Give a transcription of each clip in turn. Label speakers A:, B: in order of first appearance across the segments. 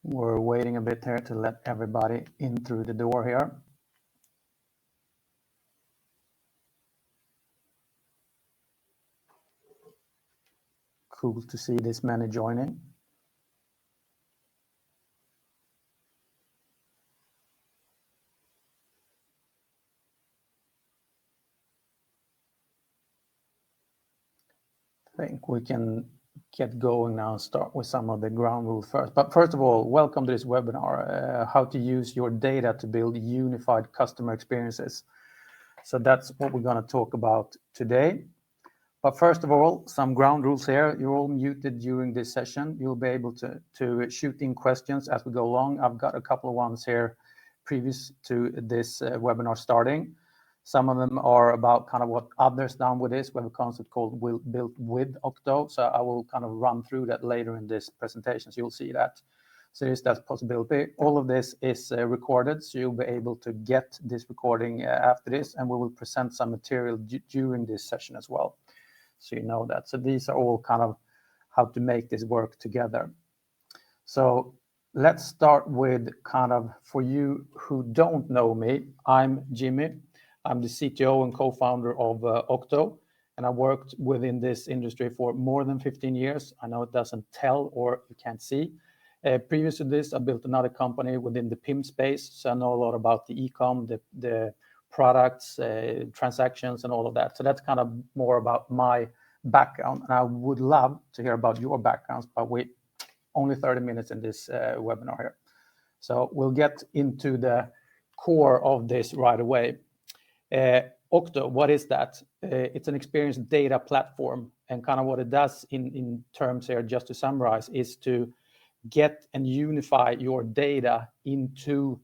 A: We're waiting a bit here to let everybody in through the door here. Cool to see this many joining. I think we can get going now and start with some of the ground rules first. But first of all, welcome to this webinar, how to use your data to build unified customer experiences. So that's what we're going to talk about today. But first of all, some ground rules here. You're all muted during this session. You'll be able to shoot in questions as we go along. I've got a couple of ones here previous to this webinar starting. Some of them are about kind of what others done with this. We have a concept called Built with Octo. So I will kind of run through that later in this presentation. So you'll see that. So there's that possibility. All of this is recorded, so you'll be able to get this recording after this, and we will present some material during this session as well. So you know that. So these are all kind of how to make this work together. So let's start with kind of, for you who don't know me, I'm Jimmy. I'm the CTO and co-founder of Octo, and I worked within this industry for more than 15 years. I know it doesn't tell or you can't see. Previous to this, I built another company within the PIM space, so I know a lot about the e-com, the products, transactions, and all of that. So that's kind of more about my background, and I would love to hear about your backgrounds, but we only 30 minutes in this webinar here. So we'll get into the core of this right away. Octo, what is that? It's an experience data platform, and kind of what it does in terms here, just to summarize, is to get and unify your data into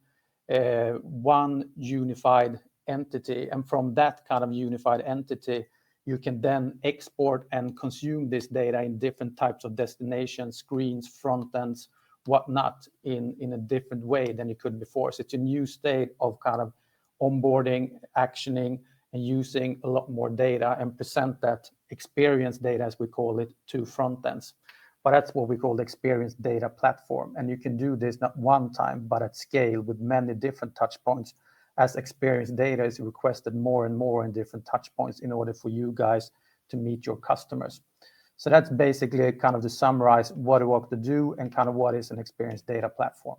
A: one unified entity. And from that kind of unified entity, you can then export and consume this data in different types of destinations, screens, front ends, whatnot, in a different way than you could before. So it's a new state of kind of onboarding, actioning, and using a lot more data and present that experience data, as we call it, to front ends. But that's what we call the experience data platform. And you can do this not one time, but at scale with many different touch points, as experience data is requested more and more in different touch points in order for you guys to meet your customers. So that's basically kind of to summarize what do Octo do and kind of what is an experience data platform.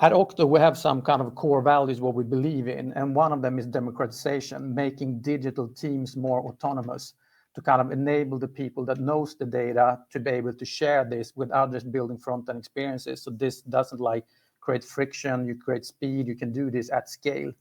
A: At Octo, we have some kind of core values, what we believe in, and one of them is democratization, making digital teams more autonomous, to kind of enable the people that knows the data to be able to share this with others building front-end experiences. So this doesn't like create friction, you create speed, you can do this at scale.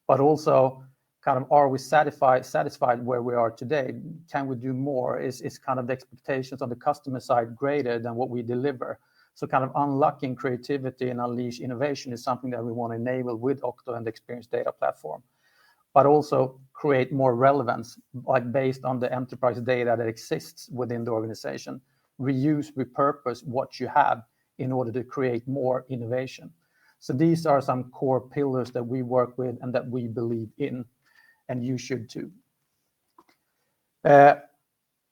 A: But also kind of, are we satisfied where we are today? Can we do more? Is kind of the expectations on the customer side greater than what we deliver? So kind of unlocking creativity and unleash innovation is something that we want to enable with Octo and the experience data platform. But also create more relevance, like based on the enterprise data that exists within the organization. Reuse, repurpose what you have in order to create more innovation. So these are some core pillars that we work with and that we believe in, and you should too.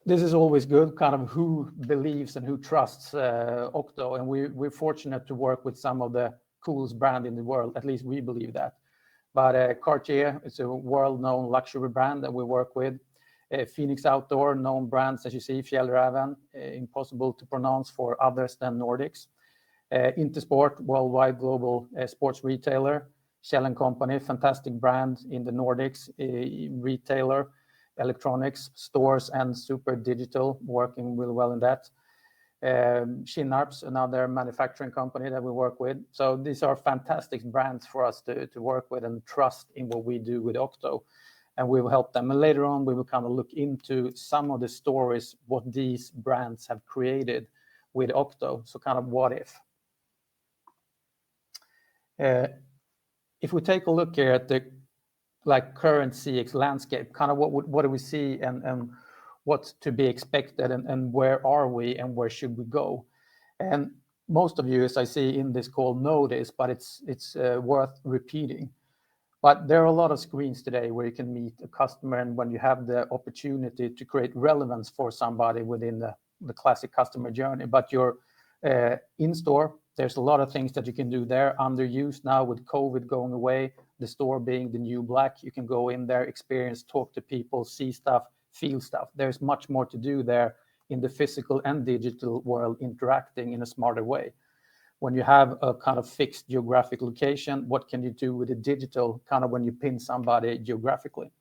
A: This is always good, kind of who believes and who trusts Octo, and we're fortunate to work with some of the coolest brand in the world, at least we believe that. But Cartier is a world-known luxury brand that we work with. Phoenix Outdoor, known brands, as you see, Fjällräven, impossible to pronounce for others than Nordics. Intersport, worldwide global sports retailer. Kjell & Company, fantastic brand in the Nordics, retailer, electronics, stores, and super digital, working really well in that. Kinnarps, another manufacturing company that we work with. So these are fantastic brands for us to work with and trust in what we do with Octo, and we will help them. And later on, we will kind of look into some of the stories, what these brands have created with Octo. So kind of what if. If we take a look here at the current CX landscape, kind of what do we see and what's to be expected and where are we and where should we go? And most of you, as I see in this call, know this, but it's worth repeating. But there are a lot of screens today where you can meet a customer, and when you have the opportunity to create relevance for somebody within the classic customer journey, but you're In store, there's a lot of things that you can do there. Underused now with COVID going away, the store being the new black. You can go in there, experience, talk to people, see stuff, feel stuff. There's much more to do there in the physical and digital world, interacting in a smarter way. When you have a kind of fixed geographic location, what can you do with the digital, kind of when you pin somebody geographically?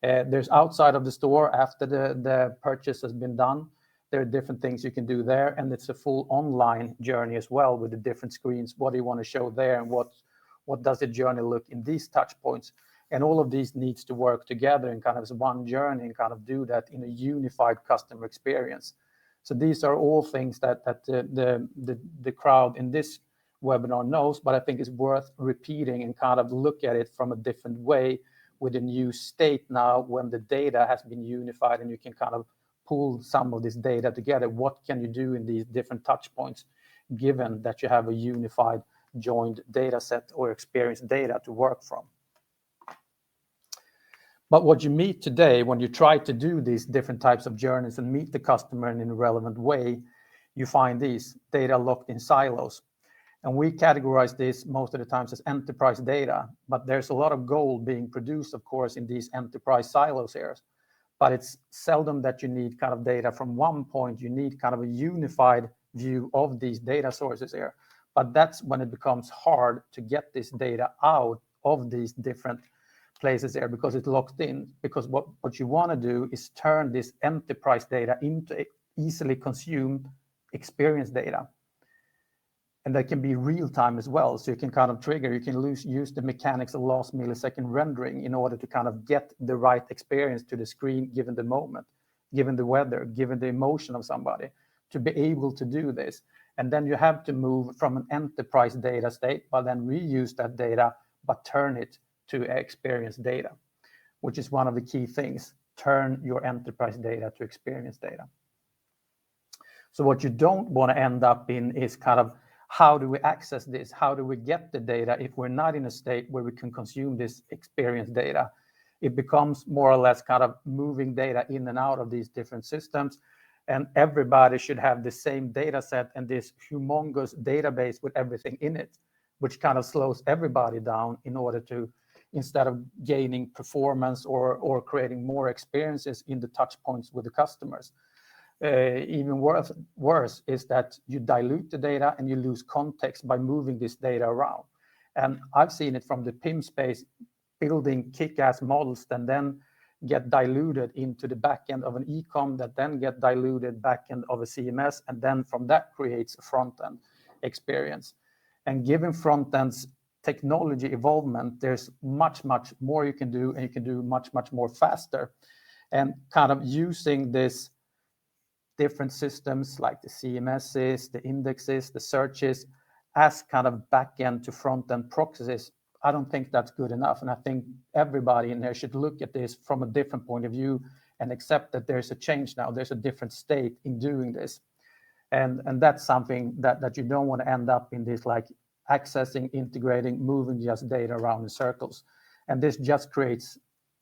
A: There's outside of the store after the purchase has been done. There are different things you can do there, and it's a full online journey as well with the different screens. What do you want to show there, and what does the journey look in these touch points? And all of these needs to work together in kind of one journey and kind of do that in a unified customer experience. So these are all things that the crowd in this webinar knows, but I think it's worth repeating and kind of look at it from a different way with a new state now when the data has been unified and you can kind of pull some of this data together. What can you do in these different touch points, given that you have a unified joined data set or experience data to work from? But what you meet today, when you try to do these different types of journeys and meet the customer in a relevant way, you find these data locked in silos. And we categorize this most of the times as enterprise data, but there's a lot of gold being produced, of course, in these enterprise silos here. But it's seldom that you need kind of data from one point. You need kind of a unified view of these data sources here. But that's when it becomes hard to get this data out of these different places there because it's locked in. Because what you want to do is turn this enterprise data into easily consumed experience data. And that can be real time as well. So you can kind of trigger, you can use the mechanics of last millisecond rendering in order to kind of get the right experience to the screen, given the moment, given the weather, given the emotion of somebody, to be able to do this. And then you have to move from an enterprise data state, but then reuse that data, but turn it to experience data, which is one of the key things. Turn your enterprise data to experience data. So what you don't want to end up in is kind of, how do we access this? How do we get the data if we're not in a state where we can consume this experience data? It becomes more or less kind of moving data in and out of these different systems. And everybody should have the same data set and this humongous database with everything in it, which kind of slows everybody down in order to, instead of gaining performance or creating more experiences in the touch points with the customers. Even worse is that you dilute the data and you lose context by moving this data around. And I've seen it from the PIM space, building kick-ass models that then get diluted into the back end of an e-com, that then get diluted back end of a CMS, and then from that creates a front-end experience. And given front-end's technology evolvement, there's much more you can do, and you can do much more faster. And kind of using this different systems like the CMSs, the indexes, the searches as kind of back-end to front-end proxies, I don't think that's good enough. And I think everybody in there should look at this from a different point of view and accept that there's a change now. There's a different state in doing this. And that's something that you don't want to end up in this, like accessing, integrating, moving just data around in circles. And this just creates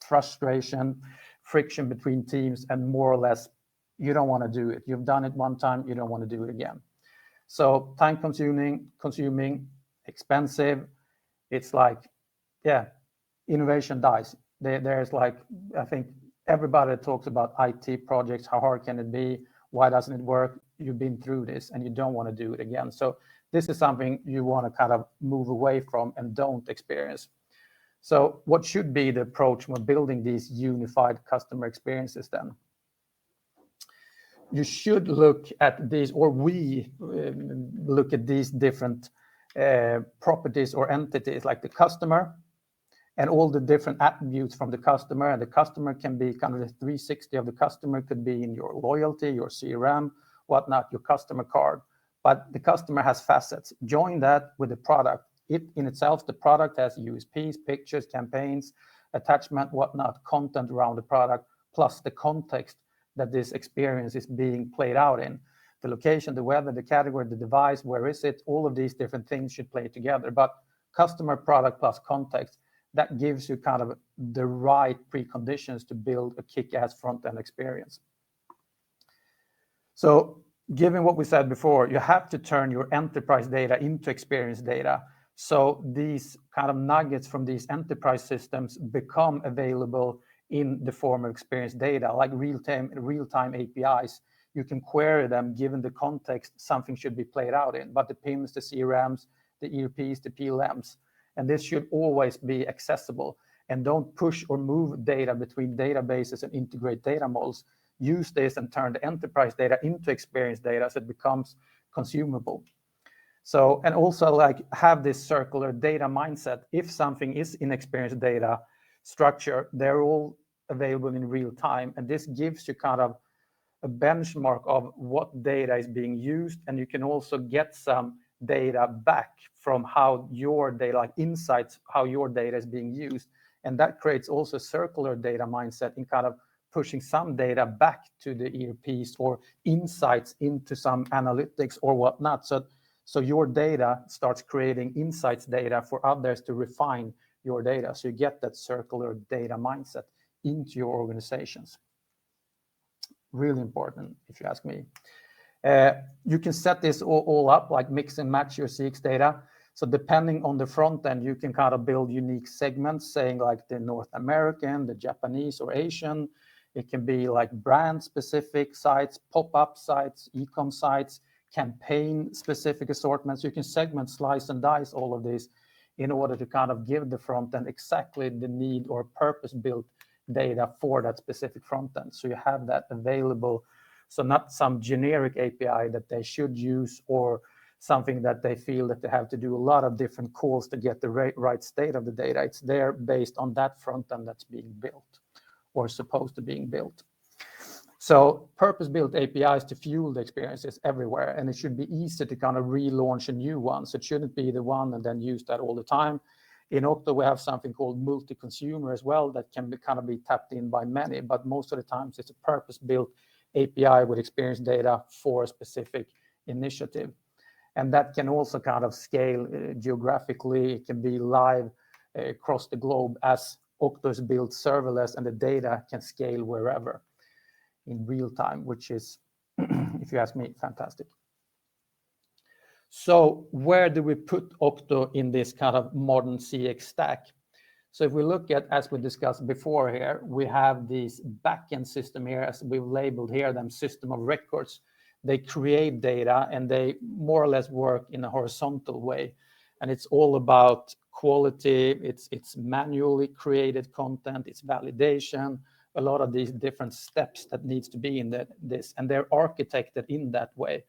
A: frustration, friction between teams, and more or less, you don't want to do it. You've done it one time, you don't want to do it again. So time consuming, expensive. It's like, yeah, innovation dies. There's like, I think everybody talks about IT projects. How hard can it be? Why doesn't it work? You've been through this and you don't want to do it again. So this is something you want to kind of move away from and don't experience. So what should be the approach when building these unified customer experiences then? You should look at these, or we look at these different properties or entities, like the customer and all the different attributes from the customer. And the customer can be kind of the 360 of the customer, could be in your loyalty, your CRM, whatnot, your customer card. But the customer has facets. Join that with the product. It in itself, the product has USPs, pictures, campaigns, attachment, whatnot, content around the product, plus the context that this experience is being played out in. The location, the weather, the category, the device, where is it? All of these different things should play together. But customer, product plus context, that gives you kind of the right preconditions to build a kick-ass front-end experience. So given what we said before, you have to turn your enterprise data into experience data. So these kind of nuggets from these enterprise systems become available in the form of experience data, like real-time APIs. You can query them given the context something should be played out in, but the PIMs, the CRMs, the ERPs, the PLMs, and this should always be accessible. And don't push or move data between databases and integrate data models. Use this and turn the enterprise data into experience data so it becomes consumable. So, and also like have this circular data mindset. If something is in experience data structure, they're all available in real time. And this gives you kind of a benchmark of what data is being used. And you can also get some data back from how your data, like insights, how your data is being used. And that creates also a circular data mindset in kind of pushing some data back to the ERPs or insights into some analytics or whatnot. So your data starts creating insights data for others to refine your data. So you get that circular data mindset into your organizations. Really important, if you ask me. You can set this all up, like mix and match your CX data. So depending on the front end, you can kind of build unique segments, saying like the North American, the Japanese or Asian. It can be like brand-specific sites, pop-up sites, e-com sites, campaign-specific assortments. You can segment, slice, and dice all of these in order to kind of give the front end exactly the need or purpose-built data for that specific front end. So you have that available. So not some generic API that they should use or something that they feel that they have to do a lot of different calls to get the right state of the data. It's there based on that front end that's being built or supposed to being built. So purpose-built APIs to fuel the experiences everywhere, and it should be easy to kind of relaunch a new one. So it shouldn't be the one and then use that all the time. In Octo, we have something called multi-consumer as well that can kind of be tapped in by many, but most of the times it's a purpose-built API with experience data for a specific initiative. And that can also kind of scale geographically. It can be live across the globe as Octo is built serverless, and the data can scale wherever in real time, which is, if you ask me, fantastic. So where do we put Octo in this kind of modern CX stack? So if we look at, as we discussed before here, we have this backend system here, as we've labeled here, them system of records. They create data and they more or less work in a horizontal way. And it's all about quality, it's manually created content, it's validation, a lot of these different steps that needs to be in this, and they're architected in that way.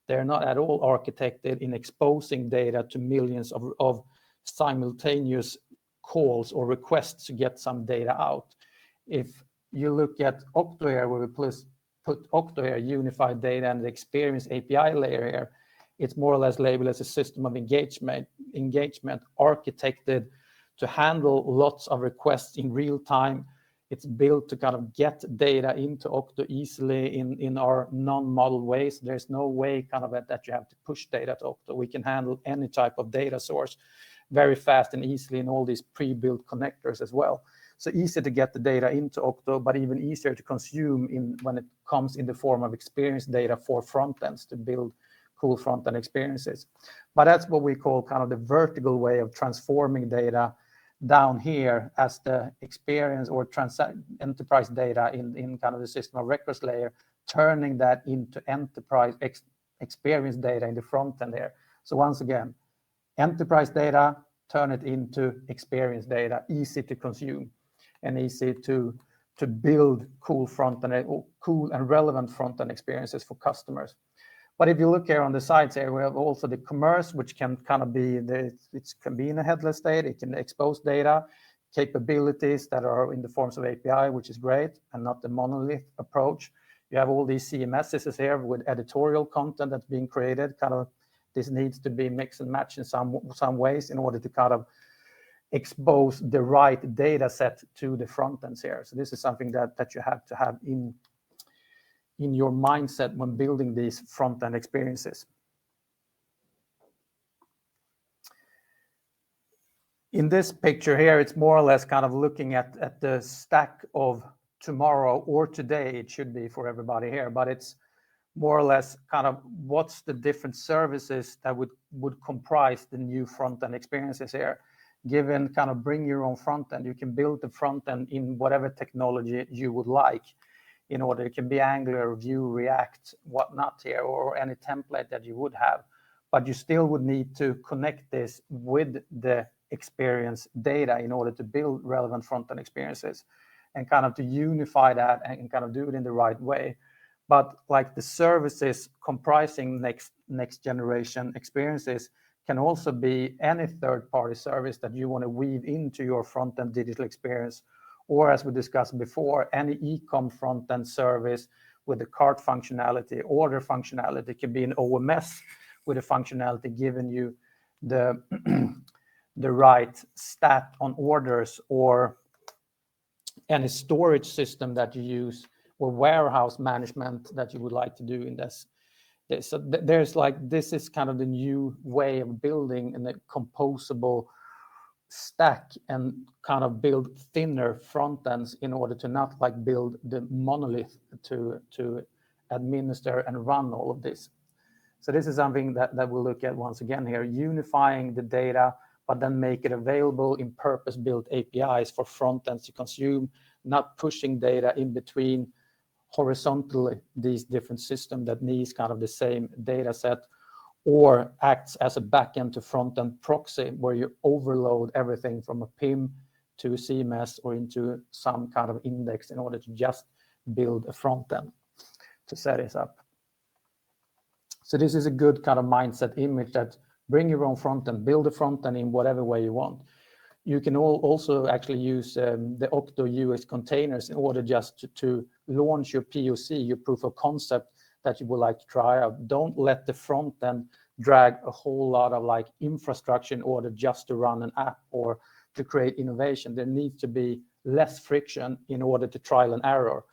A: They're not at all architected in exposing data to millions of simultaneous calls or requests to get some data out. If you look at Octo here, where we put Octo here, unified data and the experience API layer here, it's more or less labeled as a system of engagement architected to handle lots of requests in real time. It's built to kind of get data into Octo easily in our non-model ways. There's no way kind of that you have to push data to Octo. We can handle any type of data source very fast and easily in all these pre-built connectors as well. So easy to get the data into Octo, but even easier to consume when it comes in the form of experience data for front ends to build cool front end experiences. But that's what we call kind of the vertical way of transforming data down here as the experience or enterprise data in kind of the system of records layer, turning that into enterprise experience data in the front end there. So once again, enterprise data, turn it into experience data, easy to consume and easy to build cool and relevant front end experiences for customers. But if you look here on the sides here, we have also the commerce, which can kind of be, it can be in a headless state, it can expose data, capabilities that are in the forms of API, which is great, and not the monolith approach. You have all these CMSs here with editorial content that's being created. Kind of this needs to be mixed and matched in some ways in order to kind of expose the right data set to the front ends here. So this is something that you have to have in your mindset when building these front-end experiences. In this picture here, it's more or less kind of looking at the stack of tomorrow or today, it should be for everybody here, but it's more or less kind of what's the different services that would comprise the new front-end experiences here. Given kind of bring your own front-end, you can build the front-end in whatever technology you would like. In order, it can be Angular, Vue, React, whatnot here, or any template that you would have. But you still would need to connect this with the experience data in order to build relevant front-end experiences, and kind of to unify that and kind of do it in the right way. But like the services comprising next generation experiences can also be any third-party service that you want to weave into your front-end digital experience, or as we discussed before, any e-com front-end service with the cart functionality, order functionality. It can be an OMS with a functionality giving you the the right stat on orders, or any storage system that you use, or warehouse management that you would like to do in this. So there's like, this is kind of the new way of building in a composable stack and kind of build thinner front ends in order to not like build the monolith to administer and run all of this. So this is something that we'll look at once again here, unifying the data, but then make it available in purpose-built APIs for front ends to consume, not pushing data in between horizontally these different systems that needs kind of the same data set, or acts as a backend to front-end proxy where you overload everything from a PIM to a CMS or into some kind of index in order to just build a front-end to set this up. So this is a good kind of mindset image, that bring your own front-end, build a front-end in whatever way you want. You can also actually use the Octo UX containers in order just to launch your POC, your proof of concept that you would like to try out. Don't let the front end drag a whole lot of like infrastructure in order just to run an app or to create innovation. There needs to be less friction in order to trial and error.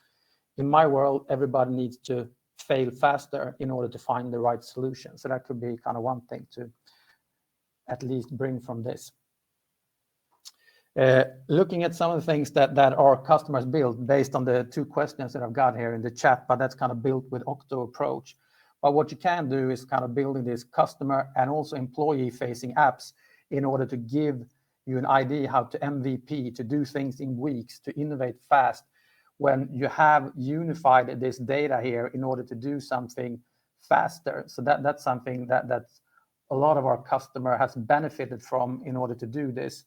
A: In my world, everybody needs to fail faster in order to find the right solution. So that could be kind of one thing to at least bring from this. Looking at some of the things that our customers build based on the 2 questions that I've got here in the chat, but that's kind of built with Octo approach. But what you can do is kind of building these customer and also employee-facing apps in order to give you an idea how to MVP, to do things in weeks, to innovate fast. When you have unified this data here in order to do something faster. So that's something that a lot of our customer has benefited from in order to do this.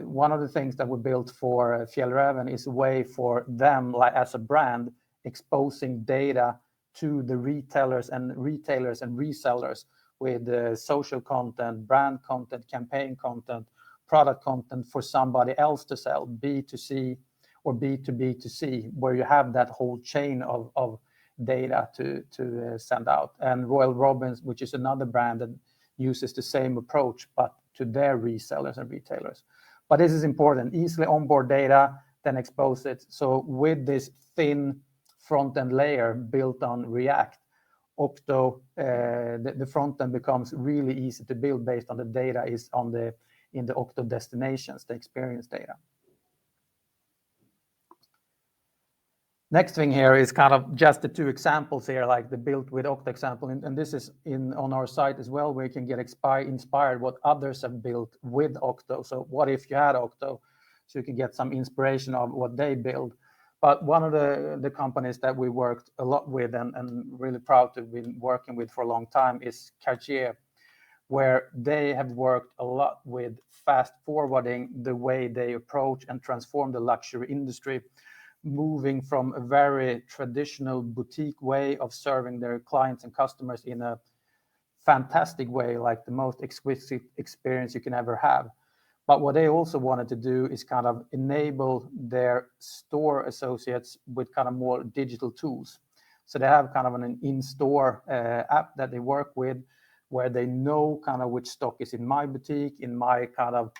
A: One of the things that we built for Fjällräven is a way for them, like as a brand, exposing data to the retailers and resellers with social content, brand content, campaign content, product content for somebody else to sell, B2C or B2B2C, where you have that whole chain of data to send out. And Royal Robins, which is another brand that uses the same approach, but to their resellers and retailers. But this is important, easily onboard data, then expose it. So with this thin front-end layer built on React, Octo, the front-end becomes really easy to build based on the data is in the Octo destinations, the experience data. Next thing here is kind of just the 2 examples here, like the built with Octo example. And this is on our site as well, where you can get inspired what others have built with Octo. So what if you had Octo? So you can get some inspiration of what they build. But one of the companies that we worked a lot with and really proud to have been working with for a long time is Cartier, where they have worked a lot with fast forwarding the way they approach and transform the luxury industry, moving from a very traditional boutique way of serving their clients and customers in a fantastic way, like the most exquisite experience you can ever have. But what they also wanted to do is kind of enable their store associates with kind of more digital tools. So they have kind of an in-store app that they work with, where they know kind of which stock is in my boutique, in my kind of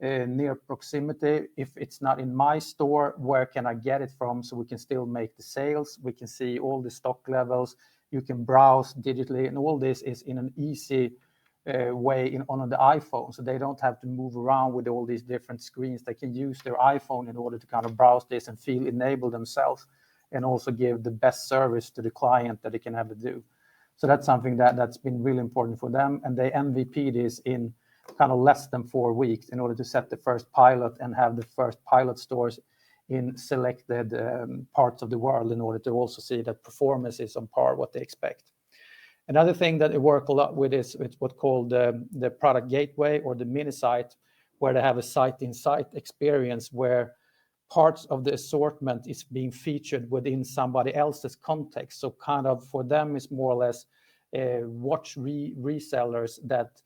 A: near proximity. If it's not in my store, where can I get it from? So we can still make the sales. We can see all the stock levels. You can browse digitally, and all this is in an easy way on the iPhone. So they don't have to move around with all these different screens. They can use their iPhone in order to kind of browse this and feel enabled themselves and also give the best service to the client that they can ever do. So that's something that's been really important for them, and they MVP this in kind of less than 4 weeks in order to set the first pilot and have the first pilot stores in selected parts of the world in order to also see that performance is on par what they expect. Another thing that they work a lot with is it's what's called the product gateway or the mini site, where they have a site-in-site experience where parts of the assortment is being featured within somebody else's context. So kind of for them, it's more or less watch resellers that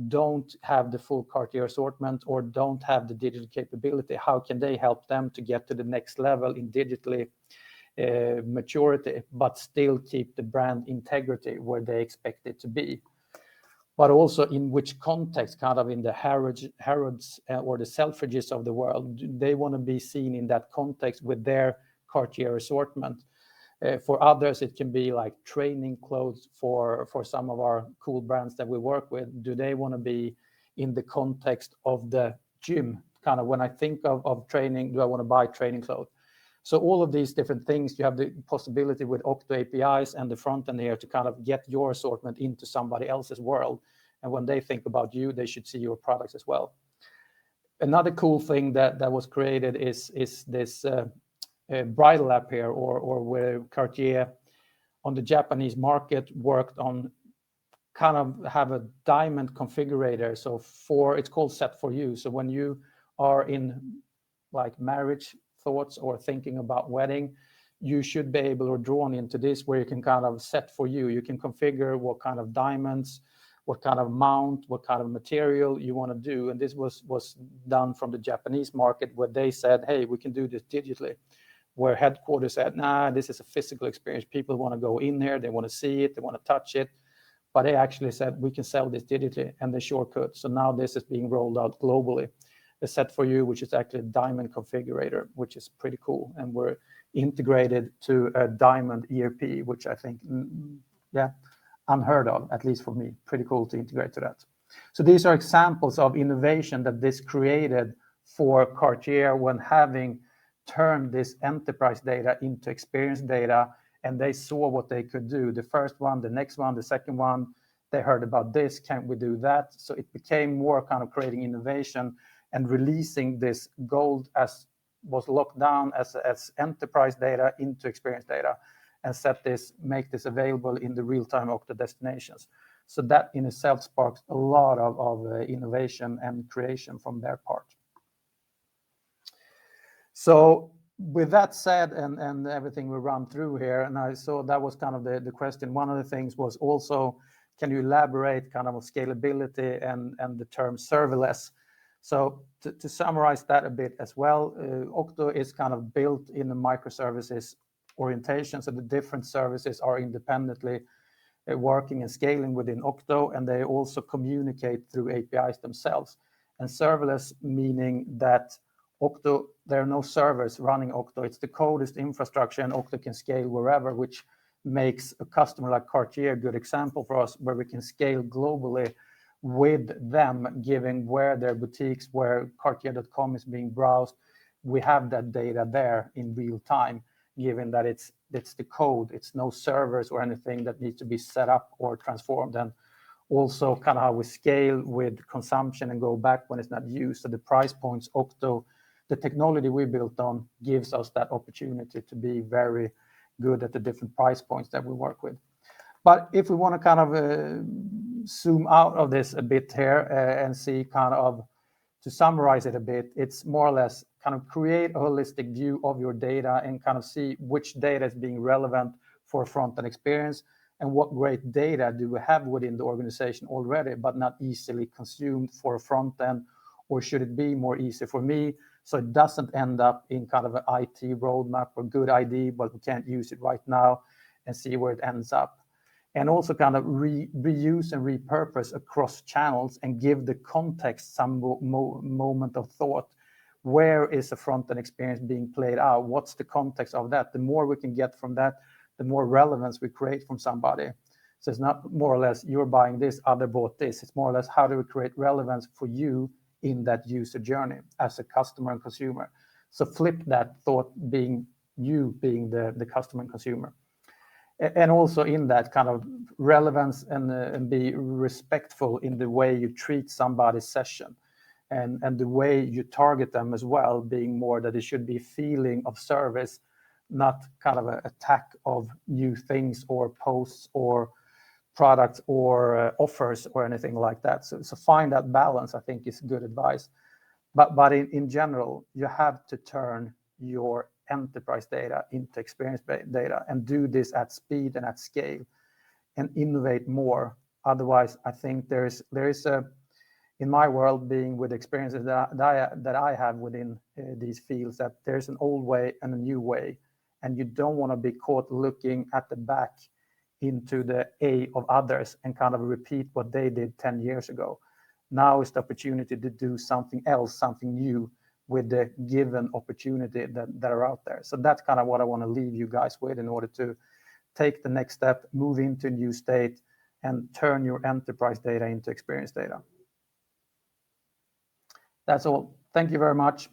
A: don't have the full Cartier assortment or don't have the digital capability. How can they help them to get to the next level in digitally maturity, but still keep the brand integrity where they expect it to be? But also in which context, kind of in the Harrods or the Selfridges of the world, they want to be seen in that context with their Cartier assortment. For others, it can be like training clothes for some of our cool brands that we work with. Do they want to be in the context of the gym? Kind of when I think of training, do I want to buy training clothes? So all of these different things, you have the possibility with Octo APIs and the front end here to kind of get your assortment into somebody else's world. And when they think about you, they should see your products as well. Another cool thing that was created is this bridal app here, or where Cartier on the Japanese market worked on kind of have a diamond configurator. So it's called Set for You. So when you are in like marriage thoughts or thinking about wedding, you should be able or drawn into this where you can kind of set for you. You can configure what kind of diamonds, what kind of mount, what kind of material you want to do. And this was done from the Japanese market where they said, hey, we can do this digitally. Where headquarters said, nah, this is a physical experience. People want to go in there, they want to see it, they want to touch it. But they actually said, we can sell this digitally, and they sure could. So now this is being rolled out globally. The Set for You, which is actually a diamond configurator, which is pretty cool. And we're integrated to a diamond ERP, which I think, unheard of, at least for me. Pretty cool to integrate to that. So these are examples of innovation that this created for Cartier when having turned this enterprise data into experience data, and they saw what they could do. The first one, the next one, the second one, they heard about this, can we do that? So it became more kind of creating innovation and releasing this gold as was locked down as enterprise data into experience data, and make this available in the real-time Octo destinations. So that in itself sparks a lot of innovation and creation from their part. So with that said, and everything we run through here, and I saw that was kind of the question. One of the things was also, can you elaborate kind of on scalability and the term serverless? So to summarize that a bit as well, Octo is kind of built in a microservices orientation. So the different services are independently working and scaling within Octo, and they also communicate through APIs themselves. And serverless meaning that Octo, there are no servers running Octo. It's the code, it's the infrastructure, and Octo can scale wherever, which makes a customer like Cartier a good example for us, where we can scale globally with them, given where their boutiques, where Cartier.com is being browsed. We have that data there in real time, given that it's the code. It's no servers or anything that needs to be set up or transformed. And also kind of how we scale with consumption and go back when it's not used. So the price points Octo, the technology we built on, gives us that opportunity to be very good at the different price points that we work with. But if we want to kind of zoom out of this a bit here and see kind of, to summarize it a bit, it's more or less kind of create a holistic view of your data and kind of see which data is being relevant for front-end experience and what great data do we have within the organization already, but not easily consumed for a front-end, or should it be more easy for me so it doesn't end up in kind of an IT roadmap or good idea, but we can't use it right now, and see where it ends up. And also kind of reuse and repurpose across channels and give the context some moment of thought. Where is the front-end experience being played out? What's the context of that? The more we can get from that, the more relevance we create from somebody. So it's not more or less you're buying this, other bought this. It's more or less how do we create relevance for you in that user journey as a customer and consumer. So flip that thought being you being the customer and consumer. And also in that kind of relevance and be respectful in the way you treat somebody's session and the way you target them as well, being more that it should be a feeling of service, not kind of an attack of new things or posts or products or offers or anything like that. So find that balance, I think, is good advice. But in general, you have to turn your enterprise data into experience data and do this at speed and at scale and innovate more. Otherwise, I think there is a, in my world, being with experiences that I have within these fields, that there's an old way and a new way, and you don't want to be caught looking at the back into the A of others and kind of repeat what they did 10 years ago. Now is the opportunity to do something else, something new with the given opportunity that are out there. So that's kind of what I want to leave you guys with in order to take the next step, move into a new state, and turn your enterprise data into experience data. That's all. Thank you very much.